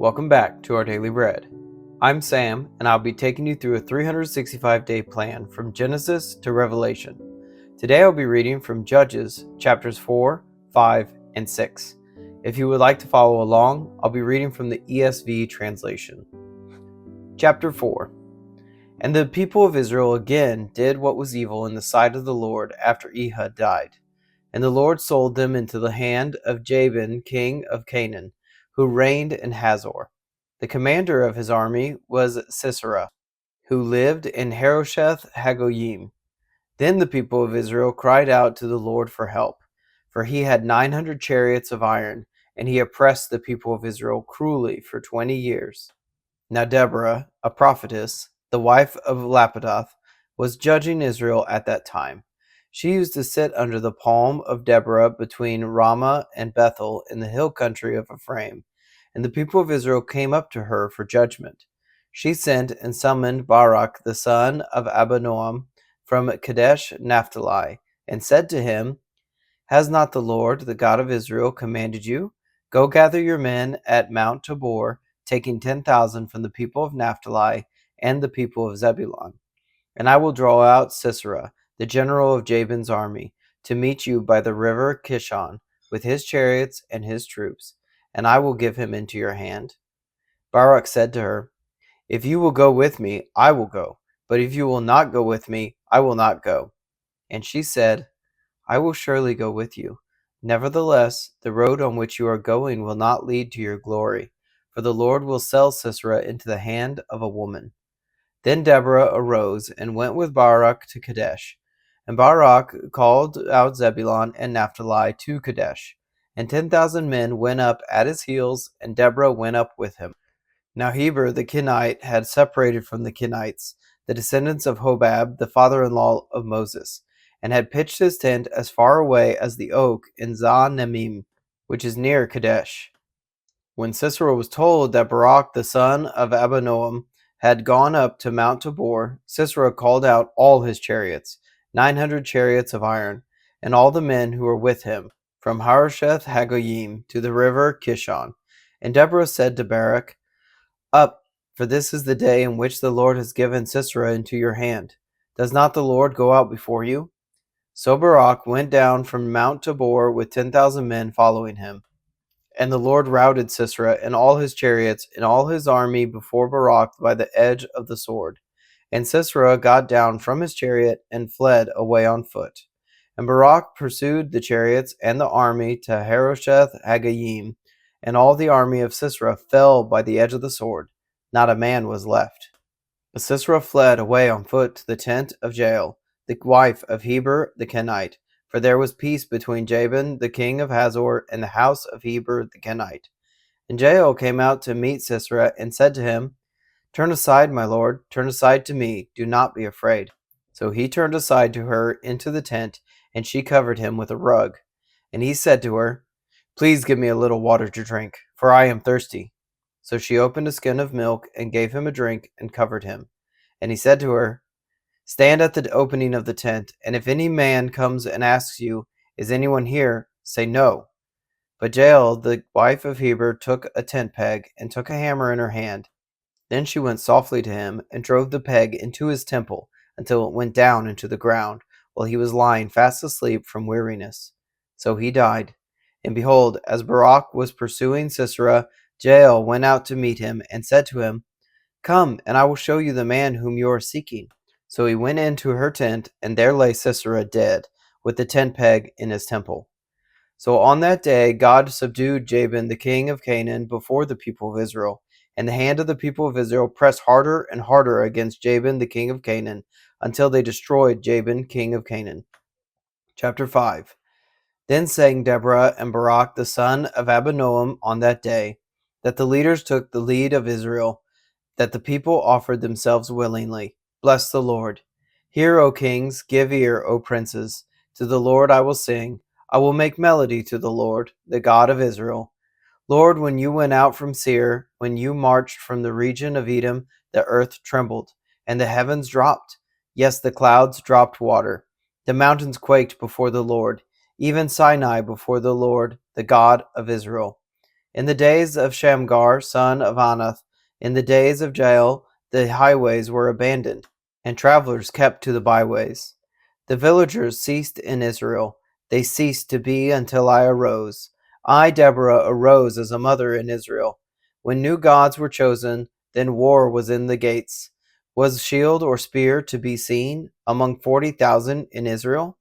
Welcome back to our Daily Bread. I'm Sam, and I'll be taking you through a 365-day plan from Genesis to Revelation. Today I'll be reading from Judges chapters 4, 5, and 6. If you would like to follow along, I'll be reading from the ESV translation. Chapter 4. And the people of Israel again did what was evil in the sight of the Lord after Ehud died. And the Lord sold them into the hand of Jabin, king of Canaan, who reigned in Hazor. The commander of his army was Sisera, who lived in Harosheth Hagoyim. Then the people of Israel cried out to the Lord for help, for he had 900 chariots of iron, and he oppressed the people of Israel cruelly for 20 years. Now Deborah, a prophetess, the wife of Lapidoth, was judging Israel at that time. She used to sit under the palm of Deborah between Ramah and Bethel in the hill country of Ephraim, and the people of Israel came up to her for judgment. She sent and summoned Barak the son of Abinoam from Kadesh Naphtali, and said to him, Has not the Lord, the God of Israel, commanded you? Go gather your men at Mount Tabor, taking 10,000 from the people of Naphtali and the people of Zebulun. And I will draw out Sisera, the general of Jabin's army, to meet you by the river Kishon, with his chariots and his troops, and I will give him into your hand. Barak said to her, If you will go with me, I will go, but if you will not go with me, I will not go. And she said, I will surely go with you. Nevertheless, the road on which you are going will not lead to your glory, for the Lord will sell Sisera into the hand of a woman. Then Deborah arose and went with Barak to Kadesh. And Barak called out Zebulun and Naphtali to Kadesh. And 10,000 men went up at his heels, and Deborah went up with him. Now Heber the Kenite had separated from the Kenites, the descendants of Hobab, the father-in-law of Moses, and had pitched his tent as far away as the oak in Zaanannim, which is near Kadesh. When Sisera was told that Barak the son of Abinoam had gone up to Mount Tabor, Sisera called out all his chariots, 900 chariots of iron, and all the men who were with him, from Harosheth Hagoyim to the river Kishon. And Deborah said to Barak, Up, for this is the day in which the Lord has given Sisera into your hand. Does not the Lord go out before you? So Barak went down from Mount Tabor with 10,000 men following him. And the Lord routed Sisera and all his chariots and all his army before Barak by the edge of the sword. And Sisera got down from his chariot and fled away on foot. And Barak pursued the chariots and the army to Harosheth Hagoyim, and all the army of Sisera fell by the edge of the sword. Not a man was left. But Sisera fled away on foot to the tent of Jael, the wife of Heber the Kenite, for there was peace between Jabin the king of Hazor and the house of Heber the Kenite. And Jael came out to meet Sisera and said to him, Turn aside, my lord, turn aside to me, do not be afraid. So he turned aside to her into the tent, and she covered him with a rug. And he said to her, Please give me a little water to drink, for I am thirsty. So she opened a skin of milk and gave him a drink and covered him. And he said to her, Stand at the opening of the tent, and if any man comes and asks you, Is anyone here? Say no. But Jael, the wife of Heber, took a tent peg and took a hammer in her hand. Then she went softly to him and drove the peg into his temple until it went down into the ground, while he was lying fast asleep from weariness. So he died. And behold, as Barak was pursuing Sisera, Jael went out to meet him and said to him, Come, and I will show you the man whom you are seeking. So he went into her tent, and there lay Sisera dead, with the tent peg in his temple. So on that day God subdued Jabin the king of Canaan before the people of Israel, and the hand of the people of Israel pressed harder and harder against Jabin the king of Canaan, until they destroyed Jabin king of Canaan. Chapter 5. Then sang Deborah and Barak the son of Abinoam on that day, that the leaders took the lead of Israel, that the people offered themselves willingly. Bless the Lord. Hear, O kings, give ear, O princes. To the Lord I will sing. I will make melody to the Lord, the God of Israel. Lord, when you went out from Seir, when you marched from the region of Edom, the earth trembled, and the heavens dropped. Yes, the clouds dropped water. The mountains quaked before the Lord, even Sinai before the Lord, the God of Israel. In the days of Shamgar, son of Anath, in the days of Jael, the highways were abandoned, and travelers kept to the byways. The villagers ceased in Israel. They ceased to be until I arose. I, Deborah, arose as a mother in Israel. When new gods were chosen, then war was in the gates. Was shield or spear to be seen among 40,000 in Israel?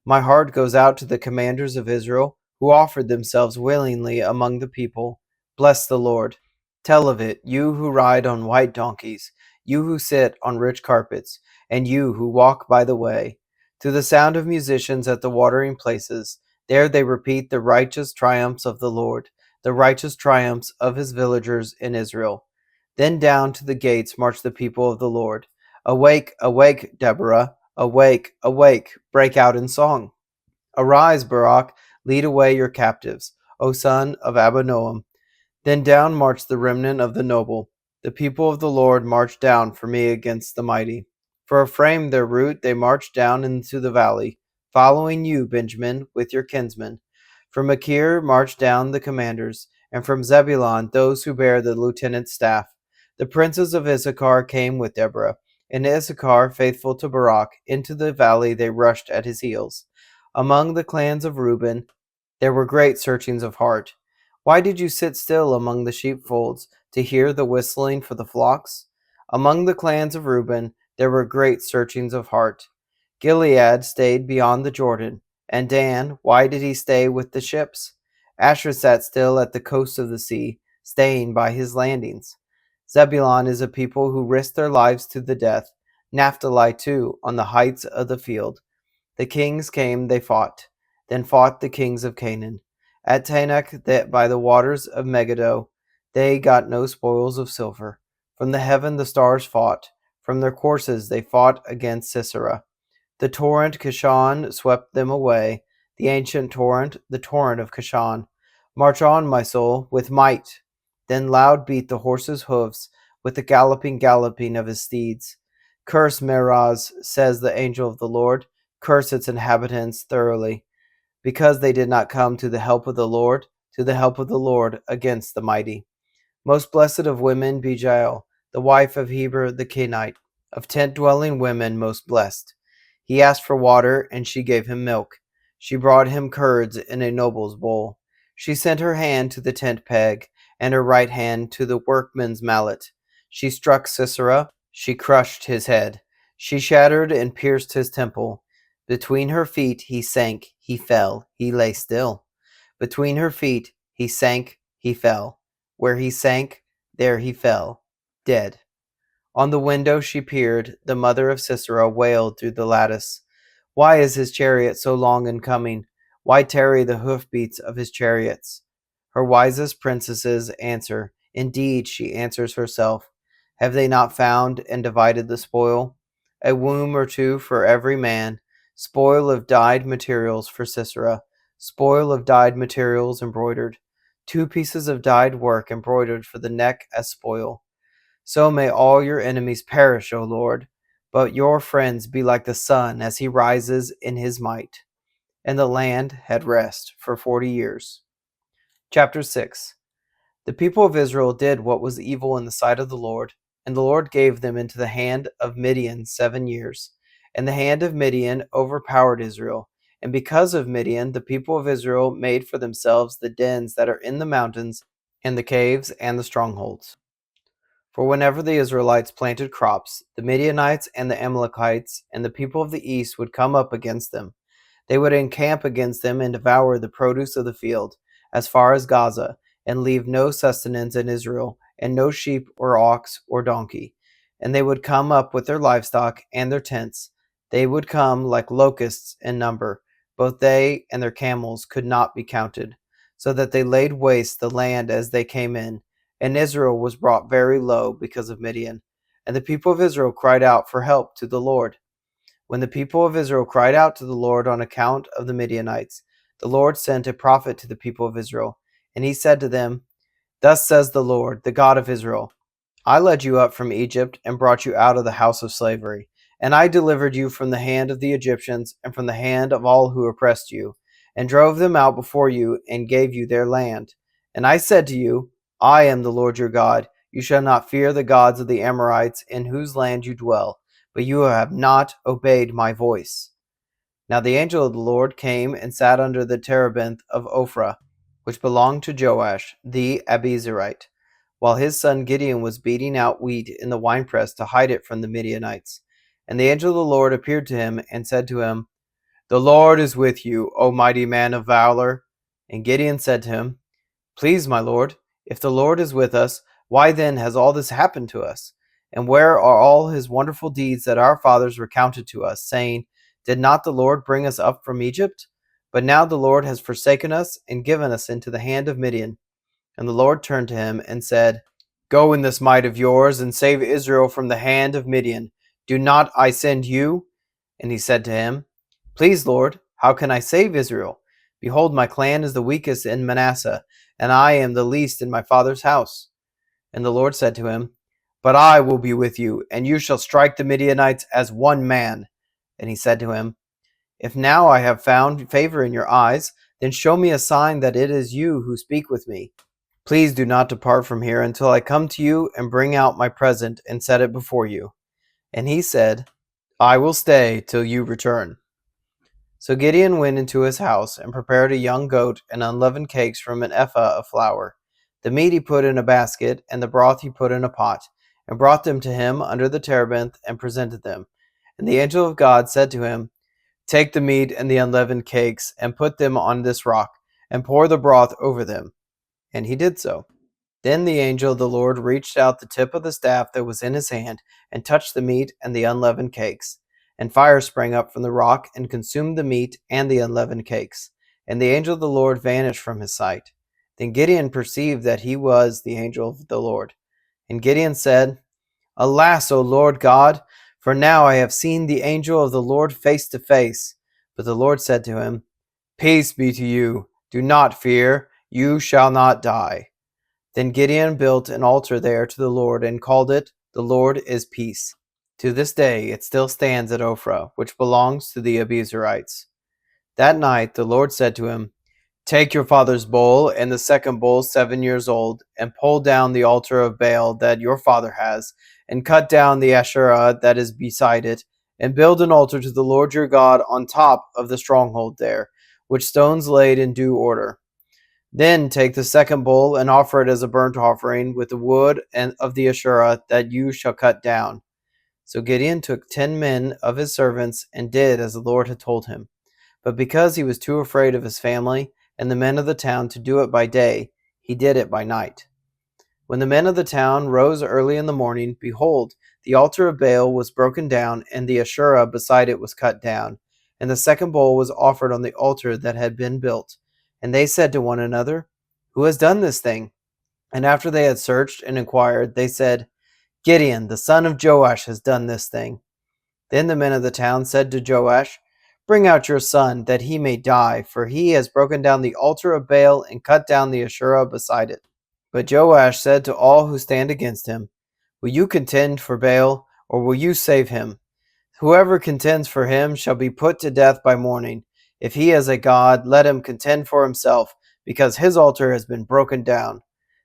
My heart goes out to the commanders of Israel, who offered themselves willingly among the people. Bless the Lord. Tell of it, you who ride on white donkeys, you who sit on rich carpets, and you who walk by the way. To the sound of musicians at the watering places, there they repeat the righteous triumphs of the Lord, the righteous triumphs of his villagers in Israel. Then down to the gates march the people of the Lord. Awake, awake, Deborah! Awake, awake, break out in song. Arise, Barak, lead away your captives, O son of Abinoam. Then down marched the remnant of the noble. The people of the Lord marched down for me against the mighty. For Ephraim their root they marched down into the valley, following you, Benjamin, with your kinsmen. From Machir marched down the commanders, and from Zebulun those who bear the lieutenant's staff. The princes of Issachar came with Deborah, and Issachar, faithful to Barak, into the valley they rushed at his heels. Among the clans of Reuben there were great searchings of heart. Why did you sit still among the sheepfolds to hear the whistling for the flocks? Among the clans of Reuben there were great searchings of heart. Gilead stayed beyond the Jordan, and Dan, why did he stay with the ships? Asher sat still at the coast of the sea, staying by his landings. Zebulun is a people who risk their lives to the death, Naphtali too, on the heights of the field. The kings came, they fought. Then fought the kings of Canaan. At Tanakh, that by the waters of Megiddo, they got no spoils of silver. From the heaven the stars fought. From their courses they fought against Sisera. The torrent Kishon swept them away. The ancient torrent, the torrent of Kishon. March on, my soul, with might. Then loud beat the horse's hoofs with the galloping of his steeds. Curse Meroz, says the angel of the Lord. Curse its inhabitants thoroughly, because they did not come to the help of the Lord, against the mighty. Most blessed of women be Jael, the wife of Heber the Kenite, of tent-dwelling women most blessed. He asked for water, and she gave him milk. She brought him curds in a noble's bowl. She sent her hand to the tent peg, and her right hand to the workman's mallet. She struck Sisera, she crushed his head. She shattered and pierced his temple. Between her feet he sank, he fell, he lay still. Between her feet he sank, he fell. Where he sank, there he fell, dead. On the window she peered. The mother of Sisera wailed through the lattice. Why is his chariot so long in coming? Why tarry the hoofbeats of his chariots? Her wisest princesses answer. Indeed, she answers herself. Have they not found and divided the spoil? A womb or two for every man. Spoil of dyed materials for Sisera. Spoil of dyed materials embroidered. 2 pieces of dyed work embroidered for the neck as spoil. So may all your enemies perish, O Lord, but your friends be like the sun as he rises in his might. And the land had rest for 40 years. Chapter 6. The people of Israel did what was evil in the sight of the Lord, and the Lord gave them into the hand of Midian 7 years. And the hand of Midian overpowered Israel. And because of Midian, the people of Israel made for themselves the dens that are in the mountains, and the caves, and the strongholds. For whenever the Israelites planted crops, the Midianites and the Amalekites and the people of the east would come up against them. They would encamp against them and devour the produce of the field, as far as Gaza, and leave no sustenance in Israel, and no sheep or ox or donkey. And they would come up with their livestock and their tents. They would come like locusts in number. Both they and their camels could not be counted, so that they laid waste the land as they came in. And Israel was brought very low because of Midian. And the people of Israel cried out for help to the Lord. When the people of Israel cried out to the Lord on account of the Midianites, the Lord sent a prophet to the people of Israel. And he said to them, Thus says the Lord, the God of Israel, I led you up from Egypt and brought you out of the house of slavery. And I delivered you from the hand of the Egyptians and from the hand of all who oppressed you, and drove them out before you and gave you their land. And I said to you, I am the Lord your God. You shall not fear the gods of the Amorites in whose land you dwell, but you have not obeyed my voice. Now the angel of the Lord came and sat under the terebinth of Ophrah, which belonged to Joash the Abiezrite, while his son Gideon was beating out wheat in the winepress to hide it from the Midianites. And the angel of the Lord appeared to him and said to him, The Lord is with you, O mighty man of valor. And Gideon said to him, Please, my Lord, if the Lord is with us, why then has all this happened to us? And where are all his wonderful deeds that our fathers recounted to us, saying, Did not the Lord bring us up from Egypt? But now the Lord has forsaken us and given us into the hand of Midian. And the Lord turned to him and said, Go in this might of yours and save Israel from the hand of Midian. Do not I send you? And he said to him, Please, Lord, how can I save Israel? Behold, my clan is the weakest in Manasseh, and I am the least in my father's house. And the Lord said to him, But I will be with you, and you shall strike the Midianites as one man. And he said to him, If now I have found favor in your eyes, then show me a sign that it is you who speak with me. Please do not depart from here until I come to you and bring out my present and set it before you. And he said, I will stay till you return. So Gideon went into his house and prepared a young goat and unleavened cakes from an ephah of flour. The meat he put in a basket, and the broth he put in a pot, and brought them to him under the terebinth and presented them. And the angel of God said to him, Take the meat and the unleavened cakes, and put them on this rock, and pour the broth over them. And he did so. Then the angel of the Lord reached out the tip of the staff that was in his hand, and touched the meat and the unleavened cakes. And fire sprang up from the rock, and consumed the meat and the unleavened cakes. And the angel of the Lord vanished from his sight. Then Gideon perceived that he was the angel of the Lord. And Gideon said, Alas, O Lord God, for now I have seen the angel of the Lord face to face. But the Lord said to him, Peace be to you. Do not fear. You shall not die. Then Gideon built an altar there to the Lord and called it, The Lord is Peace. To this day it still stands at Ophrah, which belongs to the Abiezrites. That night the Lord said to him, Take your father's bull and the second bull 7 years old, and pull down the altar of Baal that your father has, and cut down the Asherah that is beside it, and build an altar to the Lord your God on top of the stronghold there, with stones laid in due order. Then take the second bull and offer it as a burnt offering with the wood and of the Asherah that you shall cut down. So Gideon took 10 men of his servants and did as the Lord had told him. But because he was too afraid of his family and the men of the town to do it by day, he did it by night. When the men of the town rose early in the morning, behold, the altar of Baal was broken down, and the Asherah beside it was cut down, and the second bull was offered on the altar that had been built. And they said to one another, Who has done this thing? And after they had searched and inquired, they said, Gideon, the son of Joash, has done this thing. Then the men of the town said to Joash, Bring out your son, that he may die, for he has broken down the altar of Baal and cut down the Asherah beside it. But Joash said to all who stand against him, Will you contend for Baal, or will you save him? Whoever contends for him shall be put to death by morning. If he is a god, let him contend for himself, because his altar has been broken down.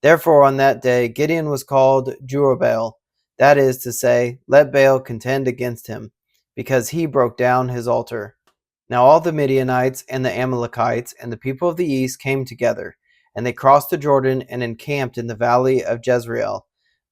Therefore on that day Gideon was called Jerubbaal, that is to say, Let Baal contend against him, because he broke down his altar. Now all the Midianites and the Amalekites and the people of the east came together, and they crossed the Jordan and encamped in the valley of Jezreel.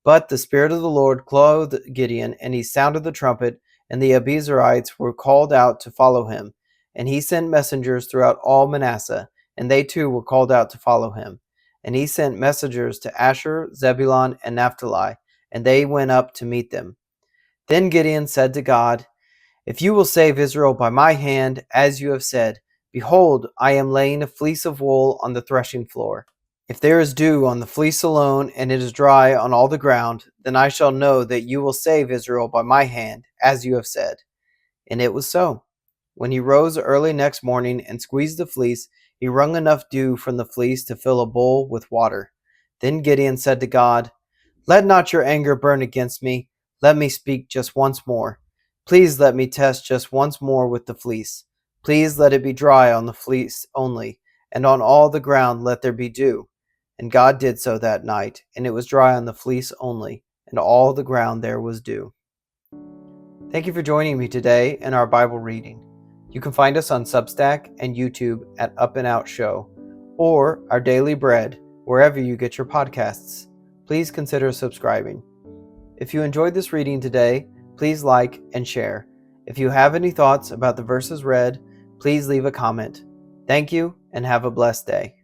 But the Spirit of the Lord clothed Gideon, and he sounded the trumpet, and the Abiezrites were called out to follow him. And he sent messengers throughout all Manasseh, and they too were called out to follow him. And he sent messengers to Asher, Zebulun, and Naphtali, and they went up to meet them. Then Gideon said to God, If you will save Israel by my hand, as you have said, behold, I am laying a fleece of wool on the threshing floor. If there is dew on the fleece alone, and it is dry on all the ground, then I shall know that you will save Israel by my hand, as you have said. And it was so. When he rose early next morning and squeezed the fleece, he wrung enough dew from the fleece to fill a bowl with water. Then Gideon said to God, Let not your anger burn against me. Let me speak just once more. Please let me test just once more with the fleece. Please let it be dry on the fleece only, and on all the ground let there be dew. And God did so that night, and it was dry on the fleece only, and all the ground there was dew. Thank you for joining me today in our Bible reading. You can find us on Substack and YouTube at Up+Out Show, or Our Daily Bread, wherever you get your podcasts. Please consider subscribing. If you enjoyed this reading today, please like and share. If you have any thoughts about the verses read, please leave a comment. Thank you, and have a blessed day.